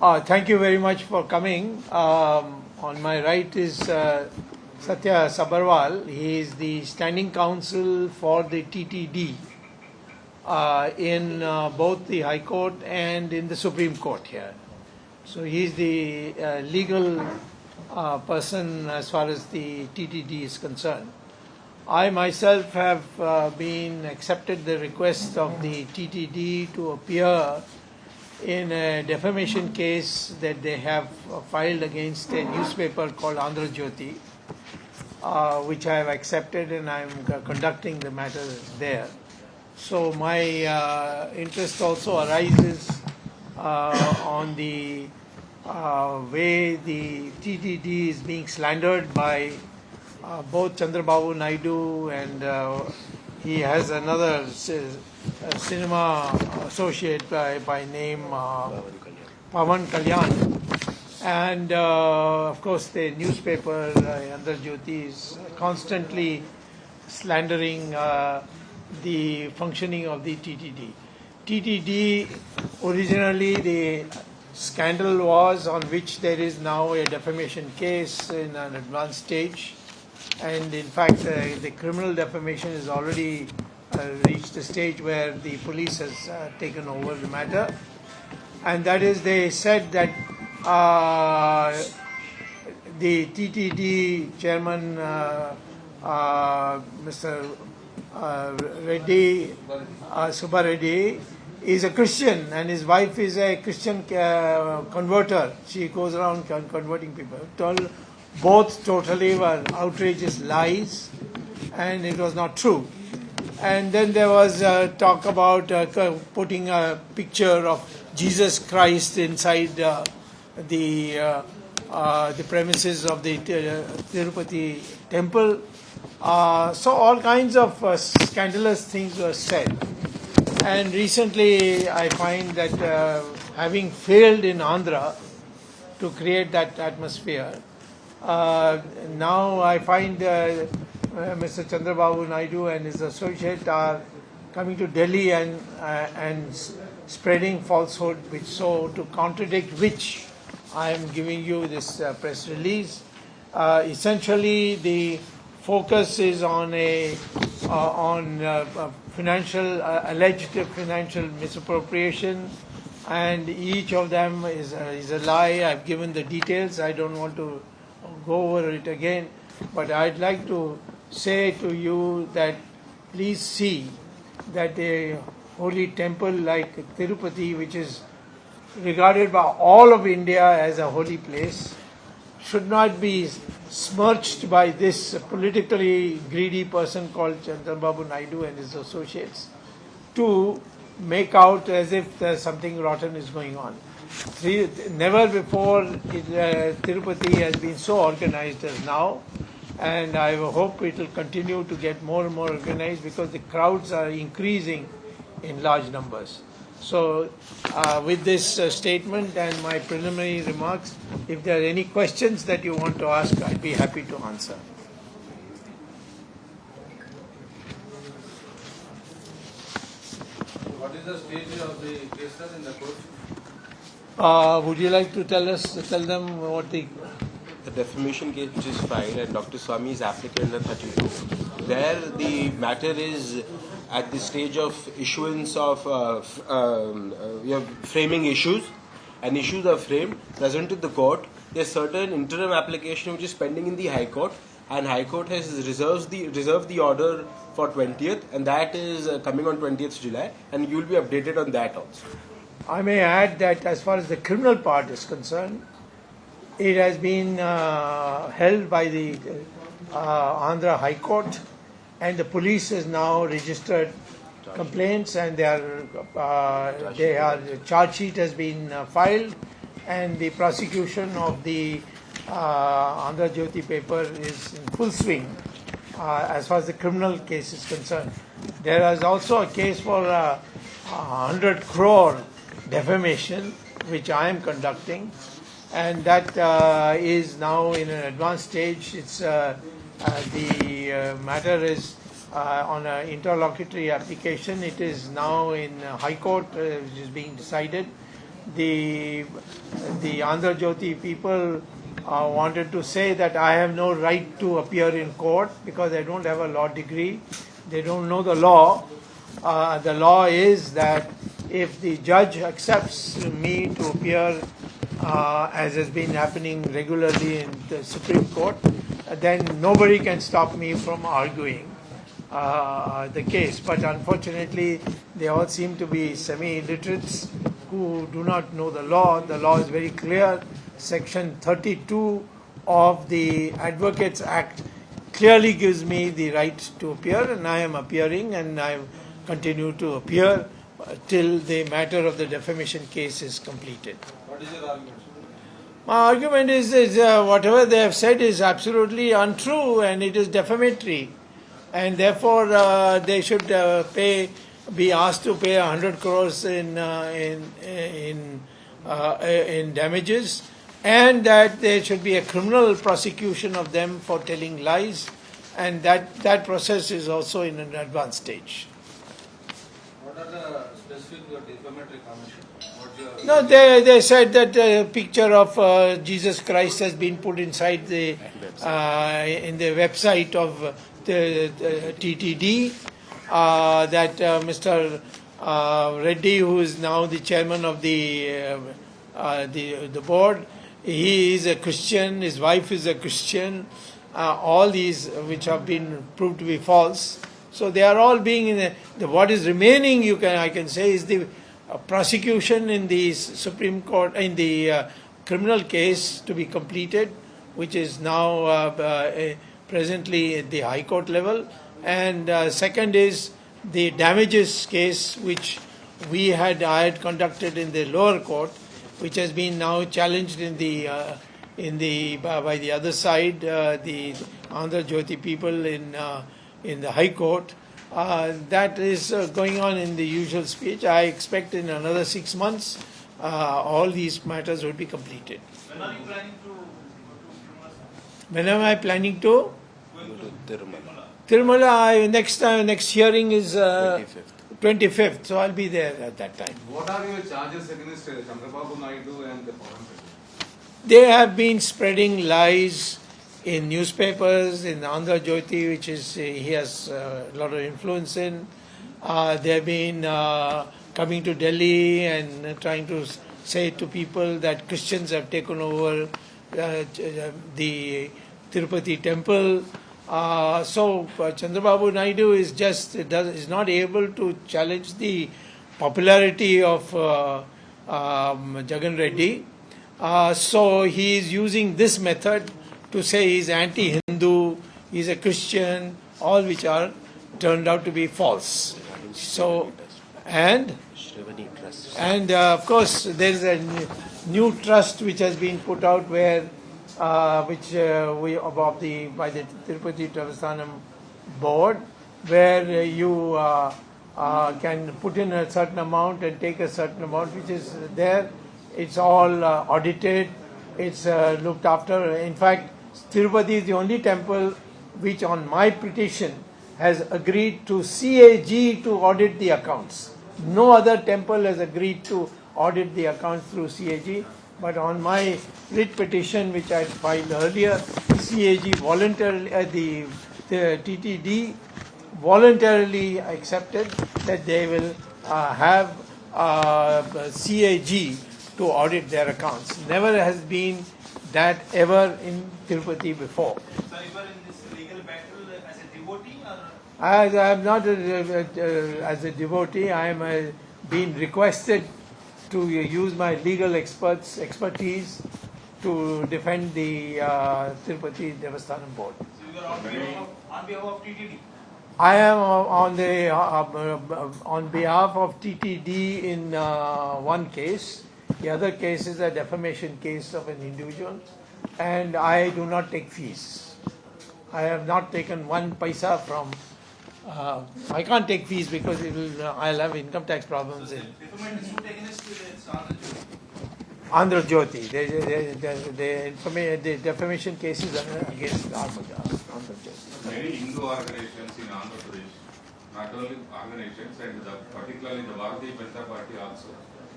Thank you very much for coming. On my right is Satya Sabharwal. He is the standing counsel for the TTD in both the High Court and in the Supreme Court here. So he is the legal person as far as the TTD is concerned. I myself have been accepted the request of the TTD to appear in a defamation case that they have filed against a newspaper called Andhra Jyoti, which I have accepted, and I am conducting the matter there. So my interest also arises on the way the TTD is being slandered by both Chandrababu Naidu and he has another cinema associate by name Pawan Kalyan. And of course the newspaper Andhra Jyoti is constantly slandering the functioning of the TTD. TTD, originally the scandal was on which there is now a defamation case in an advanced stage. And in fact, the criminal defamation has already reached a stage where the police has taken over the matter. And that is, they said that the TTD chairman, Mr. Reddy, Subba Reddy, is a Christian and his wife is a Christian converter. She goes around converting people. Both totally were outrageous lies, and it was not true. And then there was talk about putting a picture of Jesus Christ inside the premises of the Tirupati temple. So all kinds of scandalous things were said. And recently I find that having failed in Andhra to create that atmosphere, now I find Mr. Chandrababu Naidu and his associate are coming to Delhi and spreading falsehood, which to contradict which I am giving you this press release. Essentially, the focus is on alleged financial misappropriation, and each of them is a lie. I've given the details. I don't want to go over it again, but I'd like to say to you that please see that a holy temple like Tirupati, which is regarded by all of India as a holy place, should not be smirched by this politically greedy person called Chandrababu Naidu and his associates to make out as if something rotten is going on. Never before Tirupati has been so organized as now, and I hope it will continue to get more and more organized because the crowds are increasing in large numbers. So with this statement and my preliminary remarks, if there are any questions that you want to ask, I'd be happy to answer. What is the stage of the case in the court? Would you like to tell them what the defamation case which is filed and Dr. Swamy is applicant under 32. There the matter is at the stage of issuance of framing issues, and issues are framed, presented to the court. There is certain interim application which is pending in the High Court, and High Court has reserved the order for 20th, and that is coming on 20th July, and you will be updated on that also. I may add that as far as the criminal part is concerned, it has been held by the Andhra High Court, and the police has now registered complaints, and the charge sheet has been filed, and the prosecution of the Andhra Jyoti paper is in full swing as far as the criminal case is concerned. There is also a case for 100 crore defamation, which I am conducting, and that is now in an advanced stage. It's the matter is on an interlocutory application. It is now in High Court, which is being decided. The the Andhra Jyoti people wanted to say that I have no right to appear in court because I don't have a law degree. They don't know the law. The law is that if the judge accepts me to appear, as has been happening regularly in the Supreme Court, then nobody can stop me from arguing the case. But unfortunately, they all seem to be semi-illiterates who do not know the law. The law is very clear. Section 32 of the Advocates Act clearly gives me the right to appear, and I am appearing, and I continue to appear till the matter of the defamation case is completed. What is your argument? My argument is whatever they have said is absolutely untrue and it is defamatory, and therefore they should be asked to pay 100 crores in damages, and that there should be a criminal prosecution of them for telling lies, and that process is also in an advanced stage. What are the specific defamatory comments? No, they said that a picture of Jesus Christ has been put inside the in the website of the TTD. That Mr. Reddy, who is now the chairman of the board, he is a Christian. His wife is a Christian. All these which have been proved to be false. So they are all being in what is remaining. I can say is the prosecution in the Supreme Court in the criminal case to be completed, which is now presently at the High Court level, and second is the damages case which I had conducted in the lower court, which has been now challenged by the other side, the Andhra Jyoti people in the High Court. That is going on in the usual speech. I expect in another 6 months all these matters will be completed. When are you planning to go to Tirumala? When am I planning to? Going to Tirumala. Tirumala, next hearing is 25th, so I'll be there at that time. What are your charges against Chandrababu Naidu and the Pawan Kalyan? They have been spreading lies in newspapers, in Andhra Jyoti, which is he has a lot of influence in. They have been coming to Delhi and trying to say to people that Christians have taken over the Tirupati temple. So Chandrababu Naidu is not able to challenge the popularity of Jagan Reddy. So he is using this method to say he's anti-Hindu, he's a Christian, all which are turned out to be false. So, and of course there is a new trust which has been put out where by the Tirupati Devasthanam board, where you can put in a certain amount and take a certain amount, which is there. It's all audited. It's looked after. In fact, Tirupati is the only temple which, on my petition, has agreed to CAG to audit the accounts. No other temple has agreed to audit the accounts through CAG. But on my writ petition, which I filed earlier, CAG voluntarily, the TTD voluntarily accepted that they will have CAG to audit their accounts. Never has been that ever in Tirupati before. So you are in this legal battle as a devotee, or? I am not as a devotee. I am being requested to use my legal expertise to defend the Tirupati Devasthanam board. So you are on behalf of TTD? I am on behalf of TTD in one case. The other case is a defamation case of an individual, and I do not take fees. I have not taken 1 paisa from. I can't take fees because I'll have income tax problems. Defamation suit against Andhra Jyoti. The defamation cases are against Andhra Jyoti. Many Hindu organizations in Andhra Pradesh, not only organizations, and particularly the Bharatiya Janata Party also,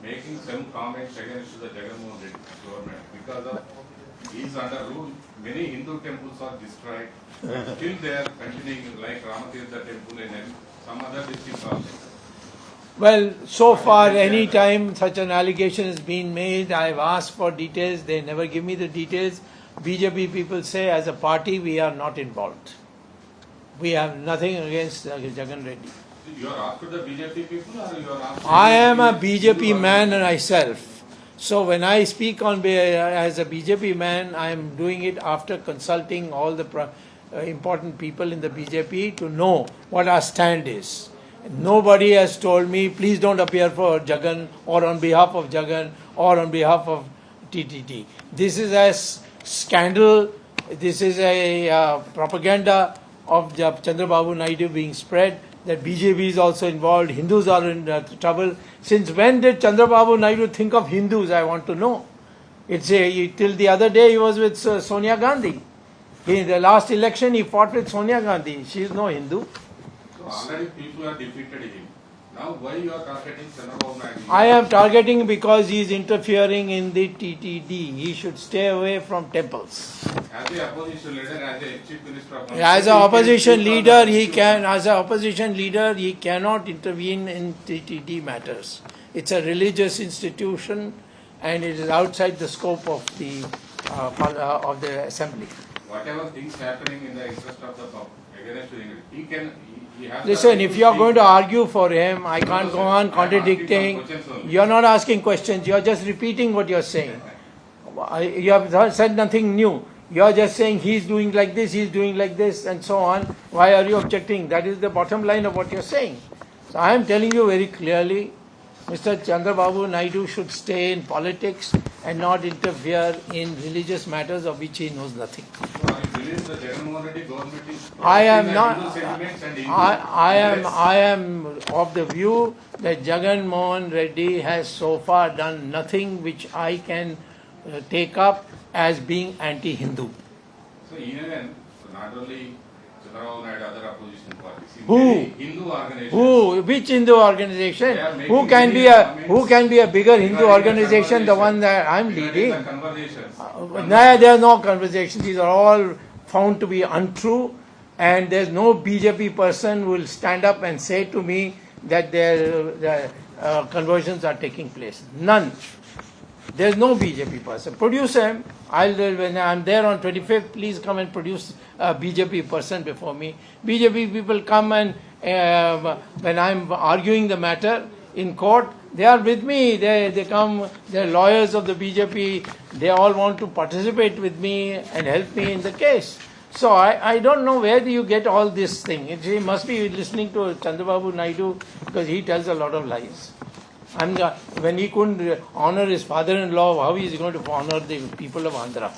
making some comments against the Jagannath Reddy. So because of his under rule, many Hindu temples are destroyed. Still they are continuing, like Ramatirtha temple and some other districts also. Well, so far, any time such an allegation has been made, I've asked for details, they never give me the details. BJP people say, as a party, we are not involved. We have nothing against Jagan Reddy. You are after the BJP people or you are after... I am a BJP man myself. So when I speak as a BJP man, I am doing it after consulting all the important people in the BJP to know what our stand is. Nobody has told me, please don't appear for Jagan or on behalf of Jagan or on behalf of TTD. This is a scandal, this is a propaganda of Chandrababu Naidu being spread, that BJP is also involved, Hindus are in trouble. Since when did Chandrababu Naidu think of Hindus, I want to know. Till the other day he was with Sonia Gandhi. In the last election he fought with Sonia Gandhi. She is no Hindu. So already people have defeated him. Now why you are targeting Chandrababu Naidu? I am targeting because he is interfering in the TTD. He should stay away from temples. As an opposition leader, as a chief minister of... As an opposition leader, he cannot intervene in TTD matters. It's a religious institution and it is outside the scope of the assembly. Whatever things happening in the interest of the public, against he can... Listen, if you are going to argue for him, I can't go on contradicting. You are not asking questions, you are just repeating what you are saying. You have said nothing new. You are just saying he is doing like this, and so on. Why are you objecting? That is the bottom line of what you are saying. So I am telling you very clearly, Mr. Chandrababu Naidu should stay in politics and not interfere in religious matters of which he knows nothing. So I believe the Jagannath Reddy government is... I am of the view that Jagan Mohan Reddy has so far done nothing which I can take up as being anti-Hindu. So even not only Chandrababu Naidu, other opposition parties, Who? Hindu organizations. Who? Which Hindu organization? Who can be a bigger Hindu organization? The one that I am leading. There are no conversations. These are all found to be untrue, and there is no BJP person who will stand up and say to me that their conversions are taking place. None. There is no BJP person. Produce him. When I am there on 25th, please come and produce a BJP person before me. BJP people come and when I am arguing the matter in court, they are with me. They come, they are lawyers of the BJP. They all want to participate with me and help me in the case. So I don't know where do you get all this thing. He must be listening to Chandrababu Naidu because he tells a lot of lies. And when he couldn't honor his father-in-law, how is he going to honor the people of Andhra?